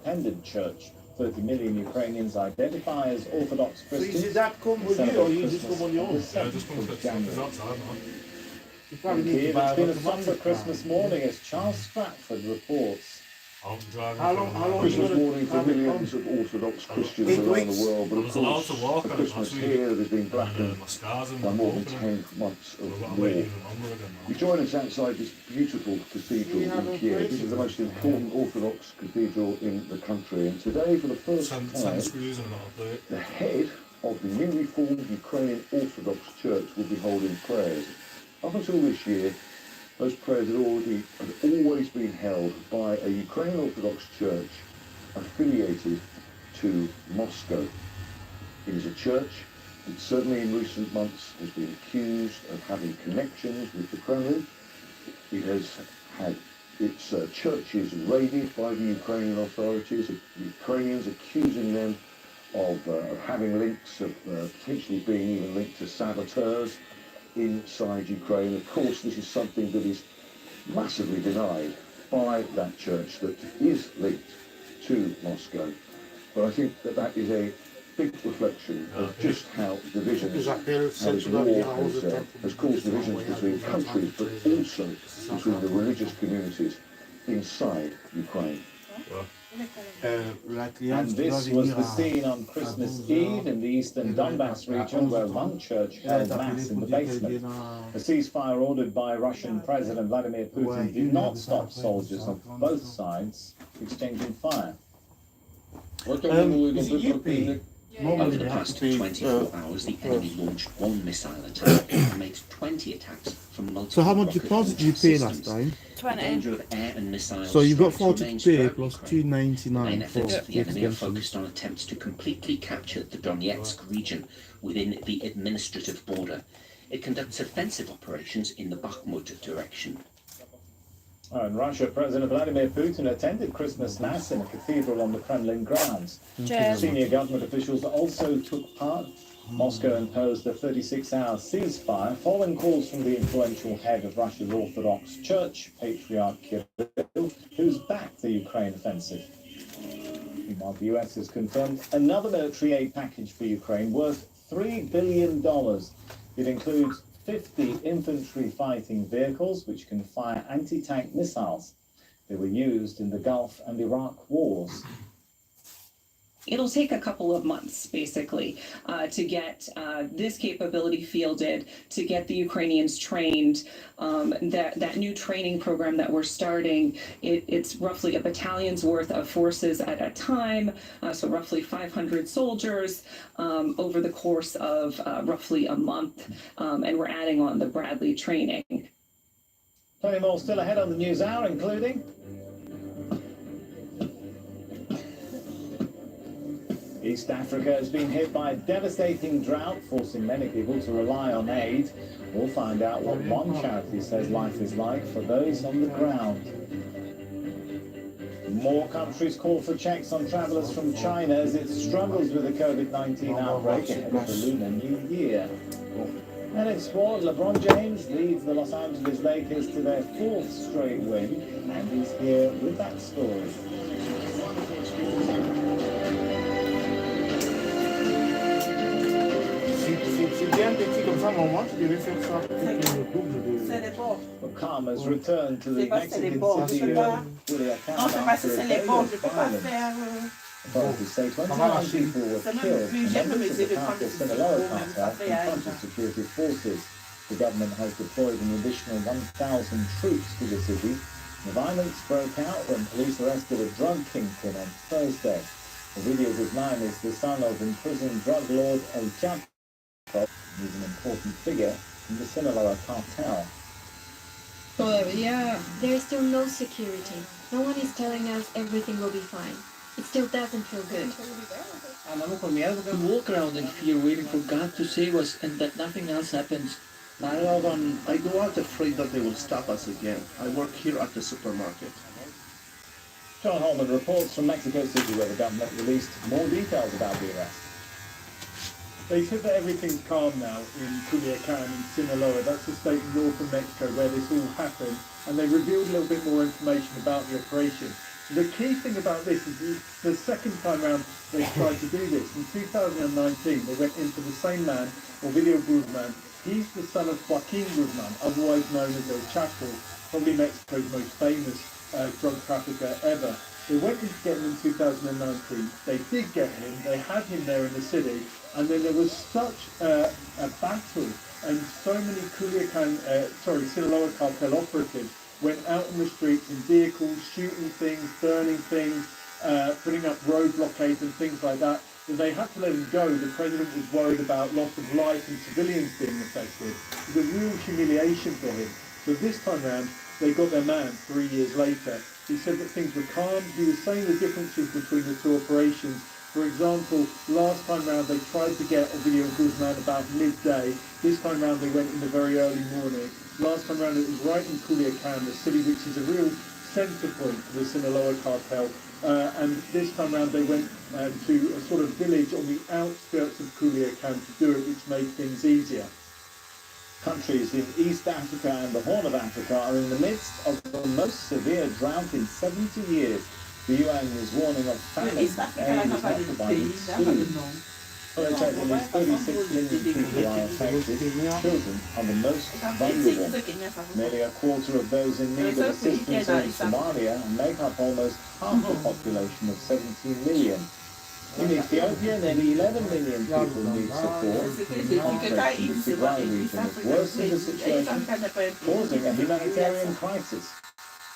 independent church. 30 million Ukrainians identify as Orthodox Christians. Is that come with you, or you just come on your own? Yeah, just come to January. You probably In need to Kiev, buy it's been a automatic somber car. Christmas morning as Charles Stratford reports. How long Christmas you gonna morning for have it millions on? of Orthodox Christians 8 around weeks. the world, but I of was allowed course, to walk a on it Christmas last week. here that has been blackened My scars in by my more than opening. 10 months I've of got to war. wait even longer again We now. join us outside this beautiful cathedral in Kiev. This is the most important Orthodox cathedral in the country, and today, for the first Ten time, screws in another plate. the head of the newly formed Ukrainian Orthodox Church will be holding prayers. Up until this year, those prayers had always been held by a Ukrainian Orthodox Church affiliated to Moscow. It is a church that certainly in recent months has been accused of having connections with the Kremlin. It has had its churches raided by the Ukrainian authorities, the Ukrainians accusing them of having links, of potentially being even linked to saboteurs inside Ukraine. Of course, this is something that is massively denied by that church that is linked to Moscow. But I think that that is a big reflection of just how divisions, how this war has caused divisions between countries, but also between the religious communities inside Ukraine. And this was the scene on Christmas Eve in the eastern Donbass region, where one church held mass in the basement. A ceasefire ordered by Russian President Vladimir Putin did not stop soldiers on both sides exchanging fire. Is it UP? Over the past 24 hours, the enemy launched one missile attack and made 20 attacks from multiple So how much rocket deposit did you launch pay last systems. time? The danger of air and missile So you've got strikes 40 remains to pay throughout plus Ukraine. Main $2.99 for efforts of the the enemy are extension. focused on attempts to completely capture the Donetsk region within the administrative border. It conducts offensive operations in the Bakhmut direction. In Russia, President Vladimir Putin attended Christmas Mass in a cathedral on the Kremlin grounds. Senior government officials also took part. Moscow imposed a 36-hour ceasefire following calls from the influential head of Russia's Orthodox Church, Patriarch Kirill, who's backed the Ukraine offensive. Meanwhile, the US has confirmed another military aid package for Ukraine worth $3 billion. It includes 50 infantry fighting vehicles which can fire anti-tank missiles. They were used in the Gulf and Iraq wars. It'll take a couple of months, basically, to get this capability fielded, to get the Ukrainians trained. That new training program that we're starting, it's roughly a battalion's worth of forces at a time, so roughly 500 soldiers over the course of roughly a month, and we're adding on the Bradley training. Plenty more still ahead on the news hour, including East Africa has been hit by a devastating drought, forcing many people to rely on aid. We'll find out what one charity says life is like for those on the ground. More countries call for checks on travellers from China as it struggles with the COVID-19 outbreak ahead of the Lunar New Year. And in sport, LeBron James leads the Los Angeles Lakers to their 4th straight win, and he's here with that story. C'est bien petit comme ça, mais au moins tu devais faire ça avec le double de... C'est les bords. Well, calm has returned to the C'est pas c'est les Mexican bords. Je city peux pas. of Culiacan Non, c'est parce que after c'est a les day bords. of Je peux pas violence. faire. Authorities say Ça 29 va lâcher. people were C'est même killed. plus. J'ai Members me of dit the de prendre cartel des Sinaloa photos, même cartel ça fait à confronted security forces. The government has deployed an additional 1,000 troops to the city. The violence broke out when police arrested a drug kingpin on Thursday. The video of nine is the son of imprisoned drug lord El Chapo. He's an important figure in the Sinaloa cartel. There is still no security. No one is telling us everything will be fine. It still doesn't feel good. We walk around in fear, waiting for God to save us, and that nothing else happens. I go out afraid that they will stop us again. I work here at the supermarket. John Holman reports from Mexico City, where the government released more details about the arrest. They said that everything's calm now in Culiacan in Sinaloa. That's the state north of Mexico where this all happened. And they revealed a little bit more information about the operation. The key thing about this is the second time round they tried to do this. In 2019, they went into the same man, Ovidio Guzman. He's the son of Joaquin Guzman, otherwise known as El Chapo, probably Mexico's most famous drug trafficker ever. They went in to get him in 2019. They did get him. They had him there in the city. And then there was such a battle, and so many Sinaloa cartel operatives went out on the streets in vehicles, shooting things, burning things, putting up road blockades and things like that. So they had to let him go. The president was worried about loss of life and civilians being affected. It was a real humiliation for him. So this time round, they got their man 3 years later. He said that things were calm. He was saying the differences between the two operations. For example, last time round they tried to get Ovidio Guzman about midday. This time round they went in the very early morning. Last time round it was right in Culiacan, the city which is a real centre point for the Sinaloa cartel. And this time round they went to a sort of village on the outskirts of Culiacan to do it, which made things easier. Countries in East Africa and the Horn of Africa are in the midst of the most severe drought in 70 years. The UN is warning of famine. Aid is not providing food. At least 36 million people are affected. Children are the most vulnerable. Nearly a quarter of those in need of assistance are in Somalia and make up almost half the population of 17 million. In Ethiopia, nearly 11 million people need support. The conflict in the Tigray region has worsened the situation, causing a humanitarian crisis.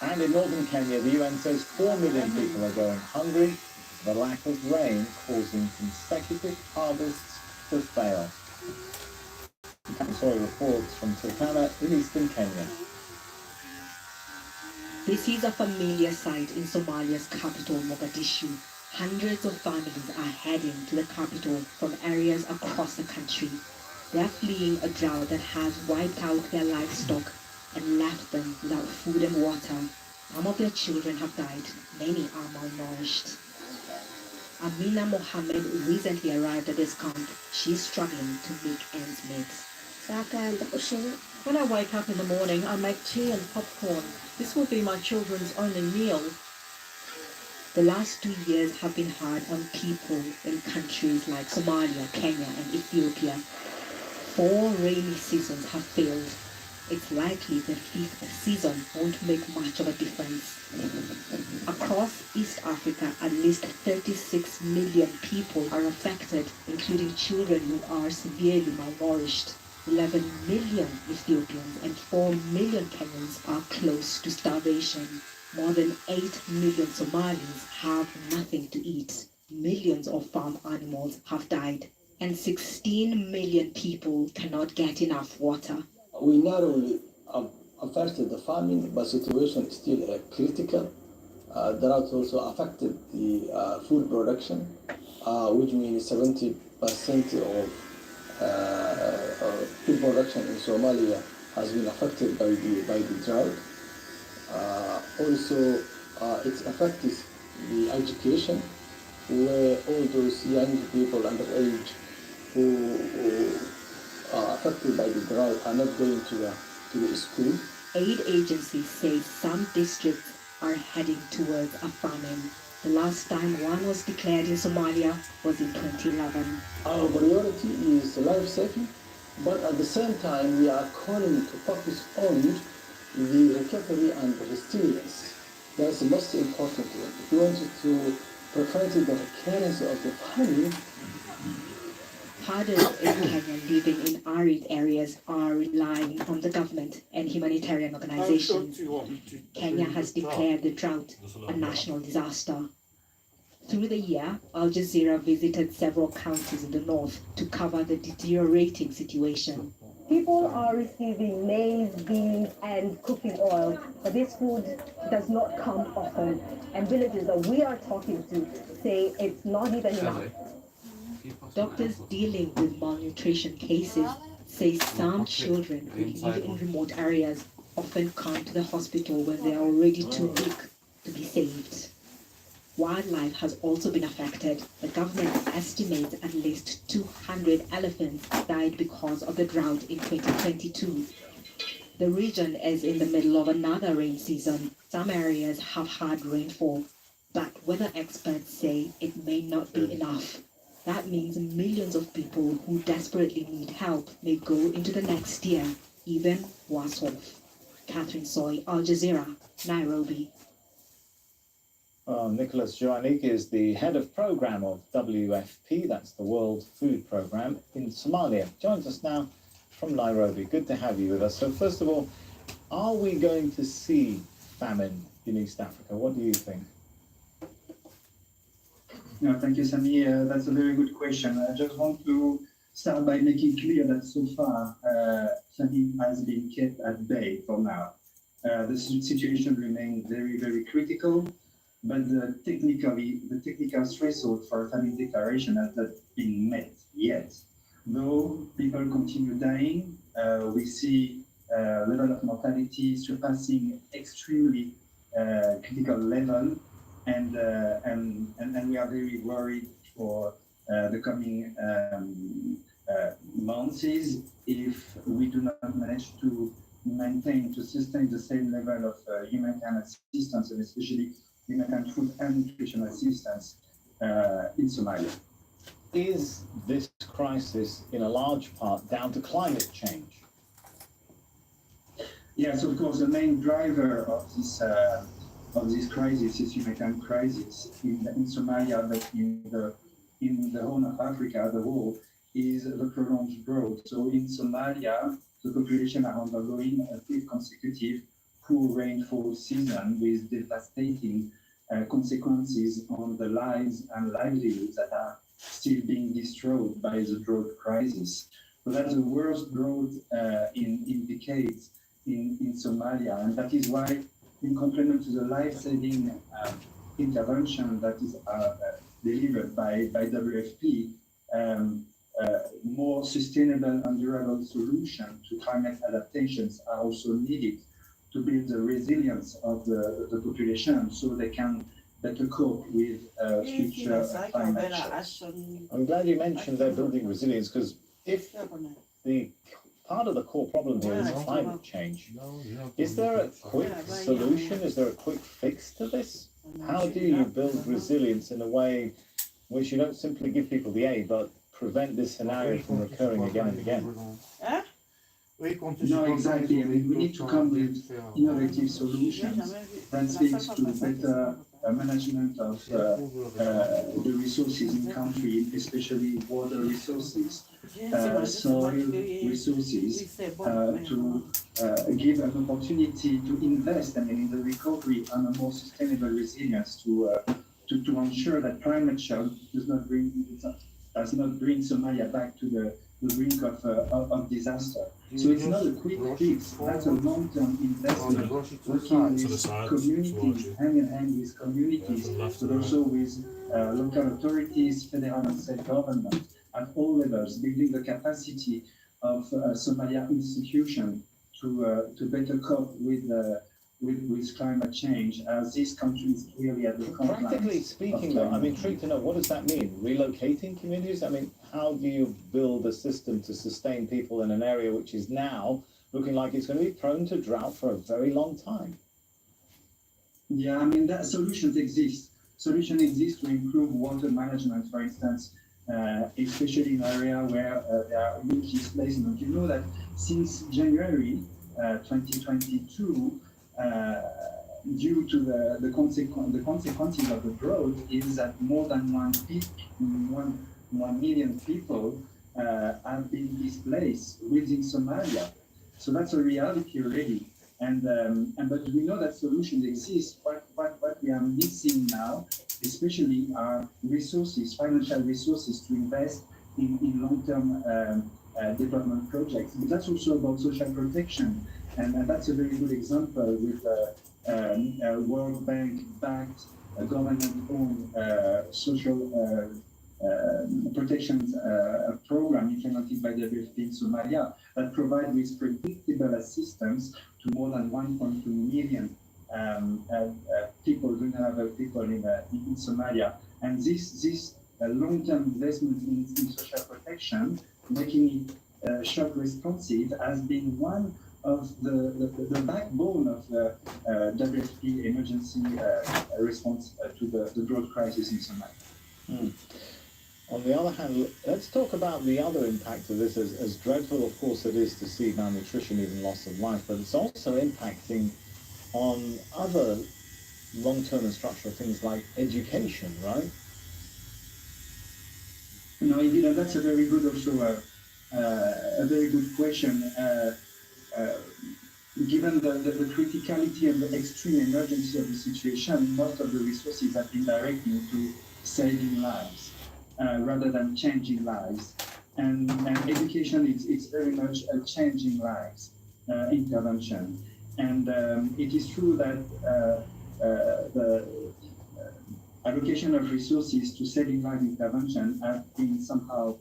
And in northern Kenya, the UN says 4 million people are going hungry, the lack of rain causing consecutive harvests to fail. Soil reports from Turkana in eastern Kenya. This is a familiar sight in Somalia's capital, Mogadishu. Hundreds of families are heading to the capital from areas across the country. They are fleeing a drought that has wiped out their livestock and left them without food and water. Some of their children have died. Many are malnourished. Amina Mohammed recently arrived at this camp. She's struggling to make ends meet. When I wake up in the morning, I make tea and popcorn. This will be my children's only meal. The last 2 years have been hard on people in countries like Somalia, Kenya, and Ethiopia. 4 rainy seasons have failed. It's likely the 5th season won't make much of a difference. Across East Africa, at least 36 million people are affected, including children who are severely malnourished. 11 million Ethiopians and 4 million Kenyans are close to starvation. More than 8 million Somalis have nothing to eat. Millions of farm animals have died. And 16 million people cannot get enough water. We not only affected the farming, but situation is still critical. Drought also affected the food production, which means 70% of food production in Somalia has been affected by the drought. Also, it affects the education, where all those young people underage who are affected by the drought are not going to the school. Aid agencies say some districts are heading towards a famine. The last time one was declared in Somalia was in 2011. Our priority is life saving, but at the same time we are calling to focus on the recovery and resilience. That's the most important one. If we wanted to prevent the recurrence of the famine. Herders in Kenya living in arid areas are relying on the government and humanitarian organizations. Kenya has declared the drought a national disaster. Through the year, Al Jazeera visited several counties in the north to cover the deteriorating situation. People are receiving maize, beans, and cooking oil, but this food does not come often. And villagers that we are talking to say it's not even enough. Doctors dealing with malnutrition cases say some children who live in remote areas often come to the hospital when they are already too weak to be saved. Wildlife has also been affected. The government estimates at least 200 elephants died because of the drought in 2022. The region is in the middle of another rain season. Some areas have had rainfall, But weather experts say it may not be enough. That means millions of people who desperately need help may go into the next year even worse off. Catherine Soy, Al Jazeera, Nairobi. Nicholas Joannik is the head of program of WFP, that's the World Food Programme, in Somalia. Joins us now from Nairobi. Good to have you with us. So first of all, are we going to see famine in East Africa? What do you think? No, thank you, Sami. That's a very good question. I just want to start by making clear that so far, famine has been kept at bay for now. The situation remains very, very critical, but the technical threshold for a famine declaration has not been met yet. Though people continue dying, we see level of mortality surpassing extremely critical level, and we are very worried for the coming months if we do not manage to sustain the same level of humanitarian assistance, and especially humanitarian food and nutrition assistance in Somalia. Is this crisis in a large part down to climate change? Yes, of course, the main driver of this crisis is humanitarian crisis in Somalia, but in the Horn of Africa as a whole, is the prolonged drought. So in Somalia, the population are undergoing a fifth consecutive poor rainfall season with devastating consequences on the lives and livelihoods that are still being destroyed by the drought crisis. So that's the worst drought in decades in Somalia, and that is why, in complement to the life-saving intervention that is delivered by WFP, more sustainable and durable solutions to climate adaptations are also needed to build the resilience of the population so they can better cope with future climate shocks. I'm glad you mentioned they're building resilience, because if the part of the core problem here is climate change, is there a quick solution? Is there a quick fix to this? How do you build resilience in a way which you don't simply give people the aid, but prevent this scenario from recurring again and again? No, exactly. I mean, we need to come with innovative solutions that speaks to better management of the resources in country, especially water resources, soil resources, to give an opportunity to invest in the recovery and a more sustainable resilience to ensure that climate change does not bring Somalia back to the brink of disaster. So it's not a quick fix, that's a long-term investment, working with communities, hand in hand with communities, but also with local authorities, federal and state government at all levels, building the capacity of Somalia institutions to better cope with climate change, as this country is clearly at the front lines. Practically speaking, though, I'm intrigued to know, what does that mean? Relocating communities? I mean, how do you build a system to sustain people in an area which is now looking like it's going to be prone to drought for a very long time? Yeah, I mean, that solutions exist. Solutions exist to improve water management, for instance, especially in areas where there are huge displacement. You know that since January 2022, due to the consequences of the drought, is that more than 1 million people have been displaced within Somalia. So that's a reality already. But we know that solutions exist. What we are missing now, especially, are resources, financial resources to invest in long-term development projects. But that's also about social protection. And that's a very good example with World Bank-backed, government-owned social protection program implemented by the WFP in Somalia that provide with predictable assistance to more than 1.2 million people, vulnerable people in Somalia. And this long-term investment in social protection, making it shock responsive, has been one of the backbone of the WFP emergency response to the drought crisis in Somalia. On the other hand, let's talk about the other impact of this. As dreadful, of course, it is to see malnutrition, even loss of life, but it's also impacting on other long-term and structural things like education, right? No, indeed, and that's a very good also a very good question. Given the criticality and the extreme emergency of the situation, most of the resources have been directed into saving lives rather than changing lives. And education is very much a changing lives intervention. And it is true that the allocation of resources to saving life intervention have been somehow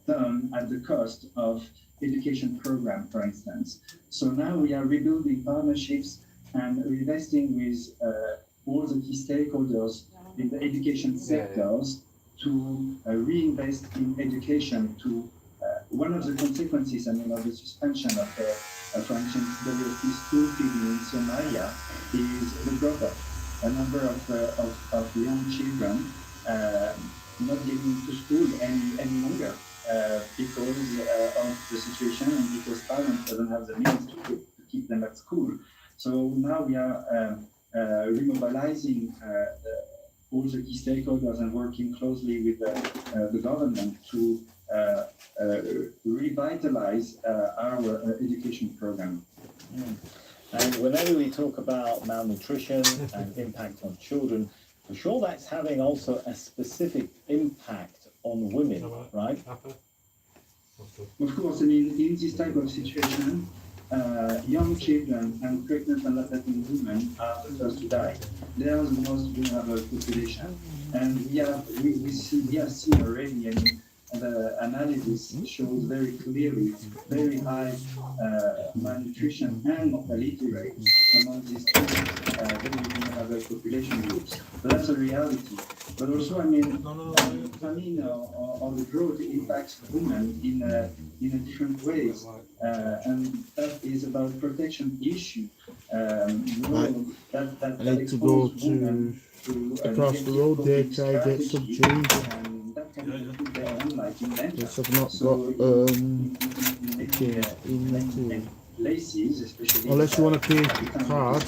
done at the cost of education program, for instance. So now we are rebuilding partnerships and reinvesting with all the key stakeholders in the education sectors to reinvest in education. To one of the consequences, I mean, of the suspension of for instance, WFP school feeding in Somalia is the drop-off. A number of young children not getting to school any longer because of the situation and because parents don't have the means to keep them at school. So now we are remobilizing all the key stakeholders and working closely with the government to revitalize our education program. And whenever we talk about malnutrition and impact on children, for sure that's having also a specific impact on women, right? Of course, I mean, in this type of situation, young children and pregnant and lactating women are the first to die. They are the most vulnerable population. And we have seen already, I mean, the analysis shows very clearly very high malnutrition and mortality rates among these very vulnerable population groups. So that's a reality. But also, I mean, famine or the drought impacts women in different ways, and that is about protection issue. That I need to go to across the road there, try to get some change. Yes, I've not got change in places, especially unless you want to pay card.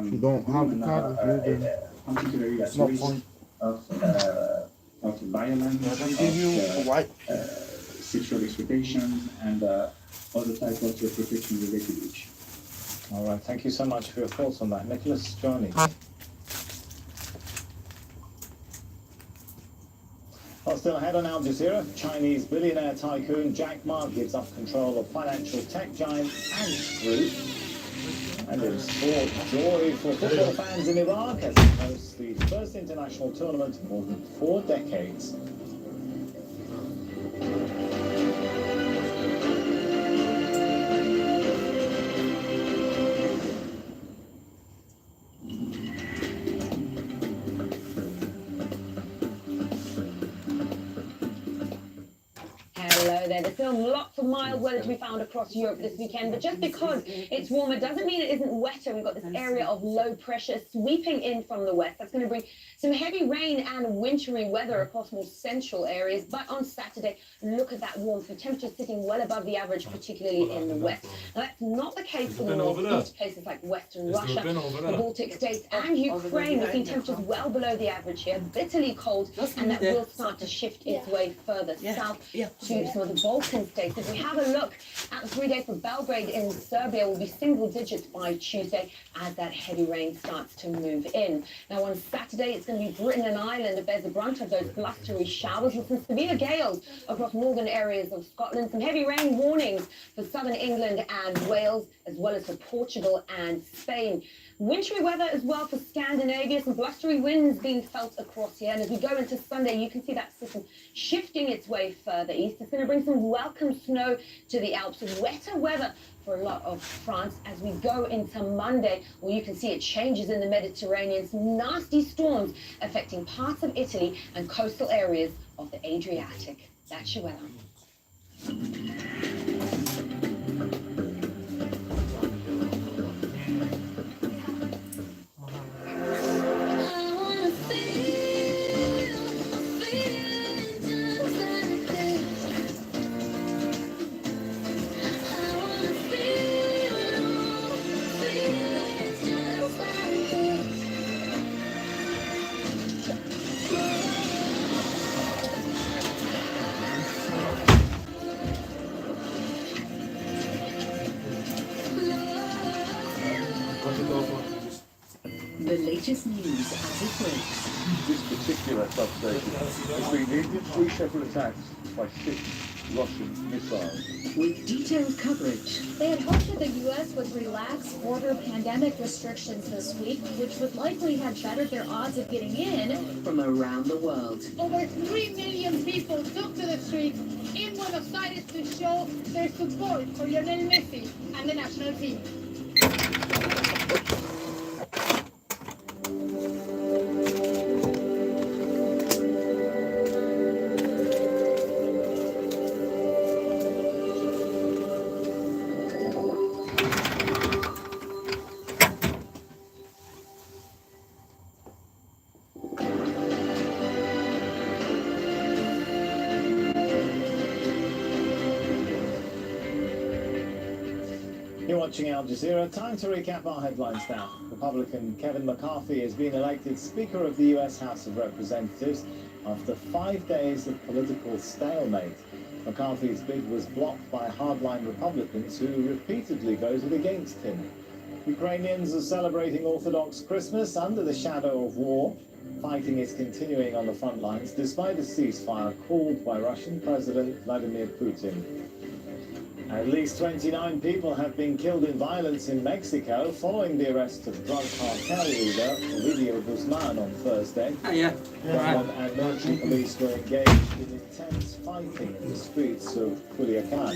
You don't have a card with you, then particularly at not risk fun. of violence, sexual exploitation, and other types of protection related issues. All right, thank you so much for your thoughts on that. Nicholas Johnny. Well, still ahead on Al Jazeera, Chinese billionaire tycoon Jack Ma gives up control of financial tech giant Ant Group. And in sport, joy for football fans in Iraq as it hosts the first international tournament in more than 4 decades. There's still lots of mild weather to be found across Europe this weekend, but just because it's warmer doesn't mean it isn't wetter. We've got this area of low pressure sweeping in from the west. That's going to bring some heavy rain and wintry weather across more central areas. But on Saturday, look at that warmth. The temperatures sitting well above the average, particularly in the west. Now, that's not the case for the north, places like Western Russia, the Baltic states and Ukraine. We've seen temperatures well below the average here, bitterly cold, and that will start to shift its way further south to some of the Balkan states. If we have a look at the 3 days for Belgrade in Serbia, will be single digits by Tuesday as that heavy rain starts to move in. Now on Saturday, it's going to be Britain and Ireland that bears the brunt of those blustery showers with some severe gales across northern areas of Scotland. Some heavy rain warnings for southern England and Wales, as well as for Portugal and Spain. Wintry weather as well for Scandinavia, some blustery winds being felt across here. And as we go into Sunday, you can see that system shifting its way further east. It's going to bring some welcome snow to the Alps, wetter weather for a lot of France. As we go into Monday, well, you can see it changes in the Mediterranean. Some nasty storms affecting parts of Italy and coastal areas of the Adriatic. That's your weather. latest news as it breaks. This particular substation has been hit in 3 separate attacks by 6 Russian missiles. With detailed coverage. They had hoped that the U.S. would relax border pandemic restrictions this week, which would likely have bettered their odds of getting in. From around the world. Over 3 million people took to the streets in Buenos Aires to show their support for Lionel Messi and the national team. You're watching Al Jazeera. Time to recap our headlines now. Republican Kevin McCarthy has been elected Speaker of the U.S. House of Representatives after 5 days of political stalemate. McCarthy's bid was blocked by hardline Republicans who repeatedly voted against him. Ukrainians are celebrating Orthodox Christmas under the shadow of war. Fighting is continuing on the front lines despite a ceasefire called by Russian President Vladimir Putin. At least 29 people have been killed in violence in Mexico following the arrest of drug cartel leader Ovidio Guzman on Thursday. Government and military police were engaged in intense fighting in the streets of Culiacan.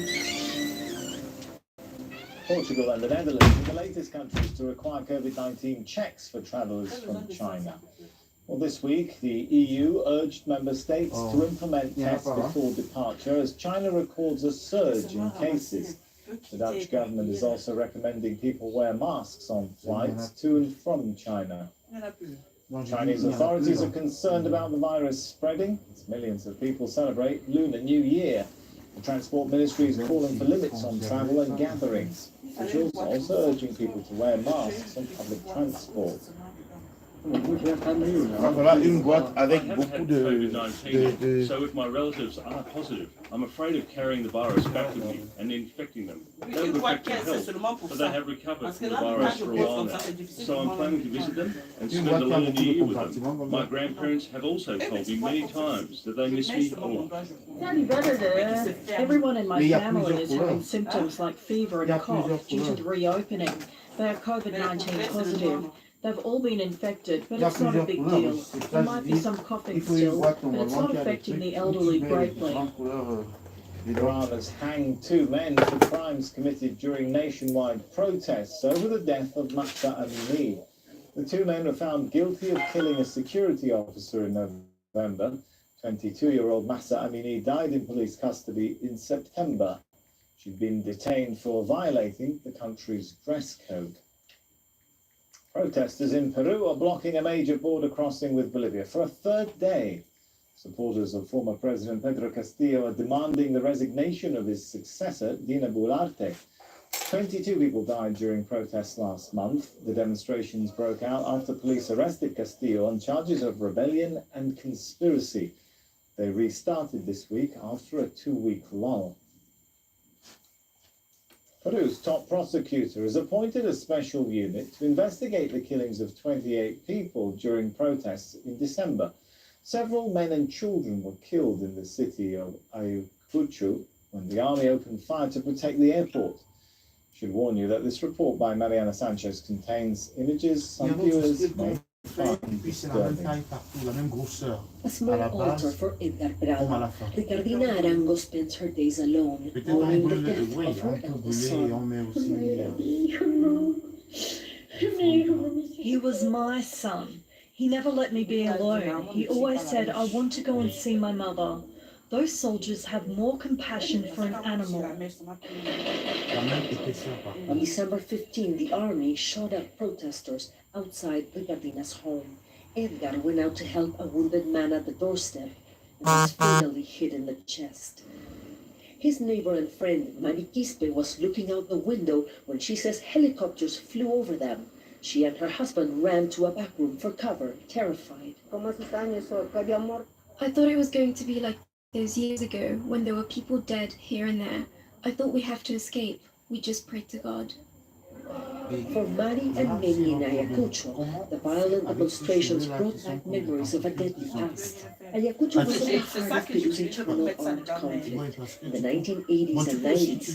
Portugal and the Netherlands are the latest countries to require COVID-19 checks for travellers from China. Well, this week, the EU urged member states to implement tests before departure as China records a surge in cases. The Dutch government is also recommending people wear masks on flights to and from China. Chinese authorities are concerned about the virus spreading as millions of people celebrate Lunar New Year. The Transport Ministry is calling for limits on travel and gatherings. Officials are also urging people to wear masks on public transport. Voilà une boîte avec beaucoup de So if my relatives are positive, I'm afraid of carrying the virus back with me and infecting them. That would affect their health, but they have recovered from the virus for a while now. So I'm planning to visit them and spend a Lunar New Year with them. My grandparents have also told me many times that they miss me a lot. Everyone in my family is having symptoms like fever and cough due to the reopening. They are COVID-19 positive. They've all been infected, but it's not a big deal. There might be some coughing still, but it's not affecting the elderly greatly. Iran has hanged 2 men for crimes committed during nationwide protests over the death of Mahsa Amini. The 2 men were found guilty of killing a security officer in November. 22-year-old Mahsa Amini died in police custody in September. She'd been detained for violating the country's dress code. Protesters in Peru are blocking a major border crossing with Bolivia for a 3rd day. Supporters of former President Pedro Castillo are demanding the resignation of his successor, Dina Boluarte. 22 people died during protests last month. The demonstrations broke out after police arrested Castillo on charges of rebellion and conspiracy. They restarted this week after a 2-week lull. Peru's top prosecutor has appointed a special unit to investigate the killings of 28 people during protests in December. Several men and children were killed in the city of Ayacucho when the army opened fire to protect the airport. I should warn you that this report by Mariana Sanchez contains images some viewers may find disturbing. A small altar for Edgar Prado. Ricardina Arango spends her days alone, mourning the death of her eldest son. He was my son. He never let me be alone. He always said, I want to go and see my mother. Those soldiers have more compassion for an animal. On December 15, the army shot at protesters outside Ricardina's home. Edgar went out to help a wounded man at the doorstep and was fatally hit in the chest. His neighbor and friend, Mari Quispe, was looking out the window when she says helicopters flew over them. She and her husband ran to a back room for cover, terrified. I thought it was going to be like those years ago when there were people dead here and there. I thought we have to escape. We just prayed to God. For Mari and many in Ayacucho, the violent demonstrations brought back memories of a deadly past. Ayacucho was at the heart of Peru's internal armed conflict. In the 1980s and 90s,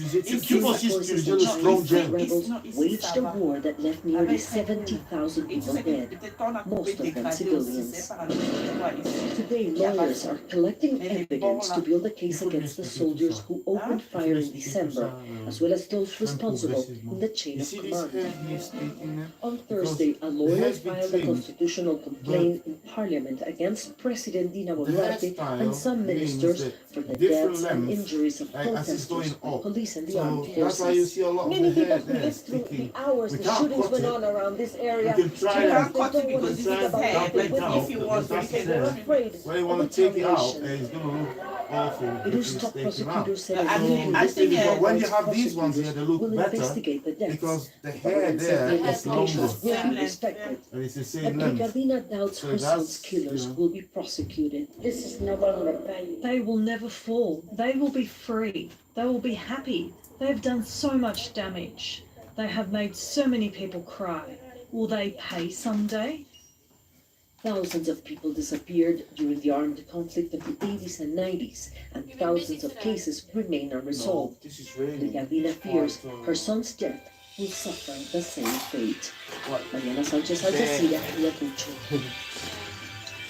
forces and Chinese rebels waged a war that left nearly 70,000 people dead, most of them civilians. Today, lawyers are collecting evidence to build a case against the soldiers who opened fire in December, as well as those responsible in the chain of command. On Thursday, a lawyer filed a constitutional complaint in Parliament against President Dina Boluarte and some ministers for the deaths and injuries of protesters, police and the armed forces. Many people who lived through the hours the shootings went on around this area because they don't want to think about what happened if you want to. They're afraid of retaliation. Peru's top prosecutor said when you have these ones here, they look better because the hair there is longer. And it's the same length. Ricardina doubts her son's killers will be prosecuted. This is no longer pain. They will never fall. They will be free. They will be happy. They have done so much damage. They have made so many people cry. Will they pay someday? Thousands of people disappeared during the armed conflict of the 80s and 90s, and thousands of cases remain unresolved. Ricardina fears her son's death will suffer the same fate. Mariana Sanchez, Al Jazeera, Ayacucho.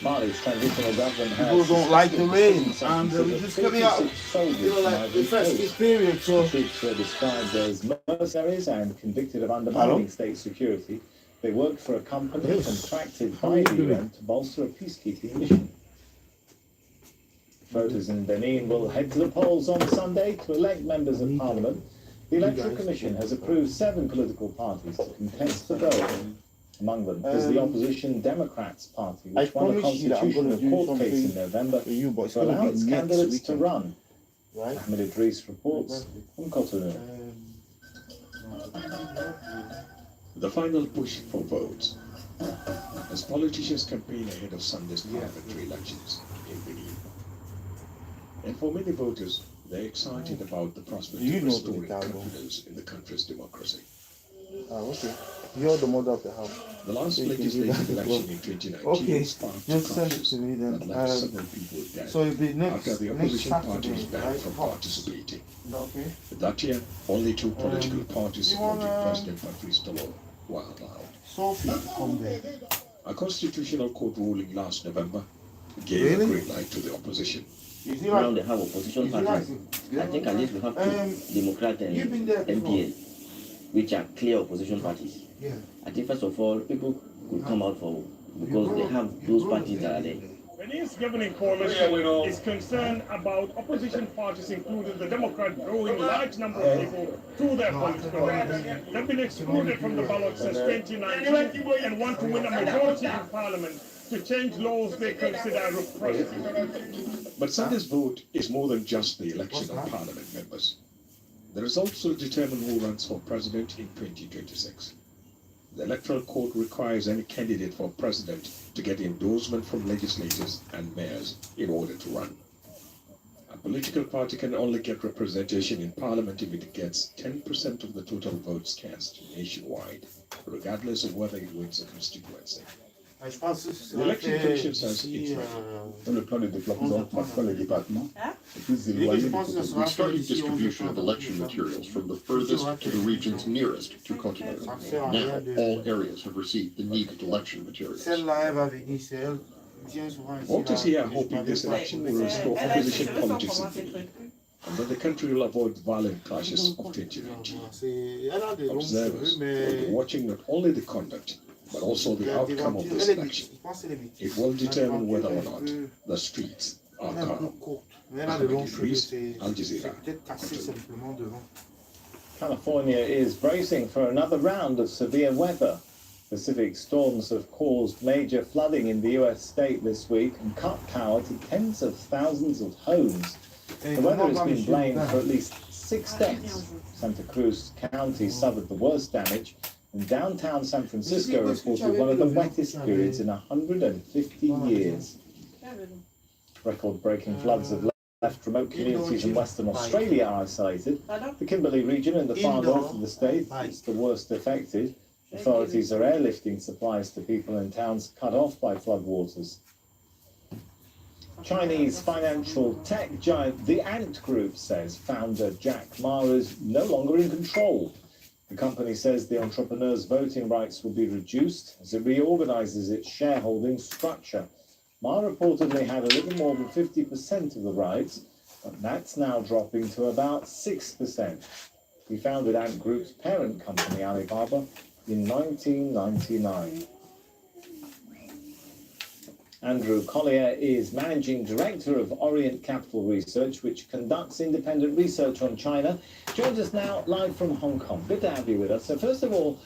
Mali's transitional government has... People don't like the rain, and we're just coming out, like the festive period, so... Troops were described as mercenaries and convicted of undermining state security. They worked for a company contracted by the UN to bolster a peacekeeping mission. Voters in Benin will head to the polls on Sunday to elect members of parliament. The Electoral Commission has approved 7 political parties to contest the vote. Among them is the opposition Democrats Party, which won a constitutional court case in November to allow its candidates to run. Ahmed Idris reports from Cotonou. The final push for votes as politicians campaign ahead of Sunday's parliamentary elections in Benin. And for many voters, they're excited about the prospect of restoring confidence in the country's democracy. Okay. You're the mother of the house. The last legislative election in 2019 sparked clashes that left several people dead after the opposition parties banned from participating. That year, only 2 political parties supporting President Patrice Talon were allowed. A constitutional court ruling last November gave a green light to the opposition. Now they have opposition parties. I think at least we have 2 Democrat and MPN, which are clear opposition parties. I think first of all, people could come out for because they have those parties that are there. Benin's governing coalition is concerned about opposition parties, including the Democrat, drawing large number of people to their political ranks. They've been excluded from the ballot since 2019 and want to win a majority in parliament to change laws they consider repressive. But Sunday's vote is more than just the election of parliament members. The results will determine who runs for president in 2026. The Electoral Court requires any candidate for president to get endorsement from legislators and mayors in order to run. A political party can only get representation in parliament if it gets 10% of the total votes cast nationwide, regardless of whether it wins a constituency. The Election Commission says it's ready. Dans le plan de développement, parfois les départements sont plus éloignés des populations. We started distribution of election materials from the furthest to the regions nearest to Cotonou. Now, all areas have received the needed election materials. Voters here are hoping this election will restore opposition politics in Benin, and that the country will avoid violent clashes of 2019. Observers will be watching not only the conduct, but also the outcome of this election. It will determine whether or not the streets are calm. Ahmed Idris, Al Jazeera. California is bracing for another round of severe weather. Pacific storms have caused major flooding in the U.S. state this week and cut power to tens of thousands of homes. The weather has been blamed for at least 6 deaths. Santa Cruz County suffered the worst damage, and downtown San Francisco reported one of the wettest periods in 150 years. Record-breaking floods have left remote communities in Western Australia are isolated. The Kimberley region in the far north of the state is the worst affected. Authorities are airlifting supplies to people in towns cut off by floodwaters. Chinese financial tech giant The Ant Group says founder Jack Ma is no longer in control. The company says the entrepreneur's voting rights will be reduced as it reorganizes its shareholding structure. Ma reportedly had a little more than 50% of the rights, but that's now dropping to about 6%. He founded Ant Group's parent company, Alibaba, in 1999. Andrew Collier is Managing Director of Orient Capital Research, which conducts independent research on China. Joins us now live from Hong Kong. Good to have you with us. So first of all,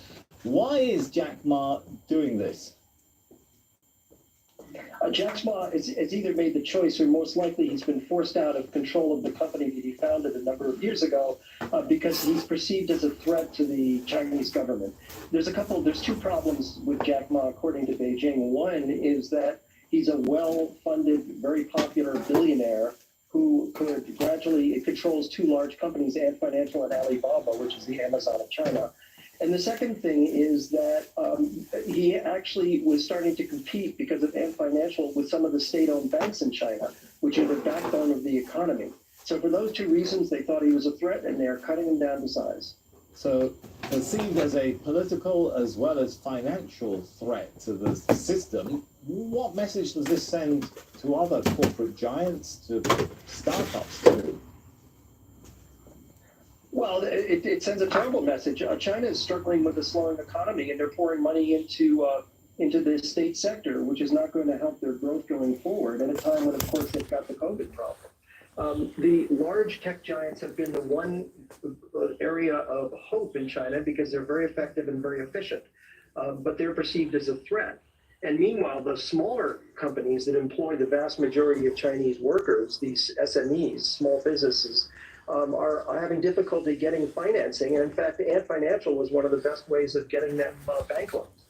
why is Jack Ma doing this? Jack Ma has either made the choice or most likely he's been forced out of control of the company that he founded a number of years ago because he's perceived as a threat to the Chinese government. There's two problems with Jack Ma, according to Beijing. One is that he's a well-funded, very popular billionaire who controls two large companies, Ant Financial and Alibaba, which is the Amazon of China. And the second thing is that he actually was starting to compete because of Ant Financial with some of the state-owned banks in China, which are the backbone of the economy. So for those two reasons, they thought he was a threat, and they're cutting him down to size. So perceived as a political as well as financial threat to the system, what message does this send to other corporate giants, to startups too? Well, it sends a terrible message. China is struggling with a slowing economy, and they're pouring money into the state sector, which is not going to help their growth going forward at a time when, of course, they've got the COVID problem. The large tech giants have been the one area of hope in China because they're very effective and very efficient, but they're perceived as a threat. And meanwhile, the smaller companies that employ the vast majority of Chinese workers, these SMEs, small businesses, are having difficulty getting financing. And in fact, Ant Financial was one of the best ways of getting them bank loans.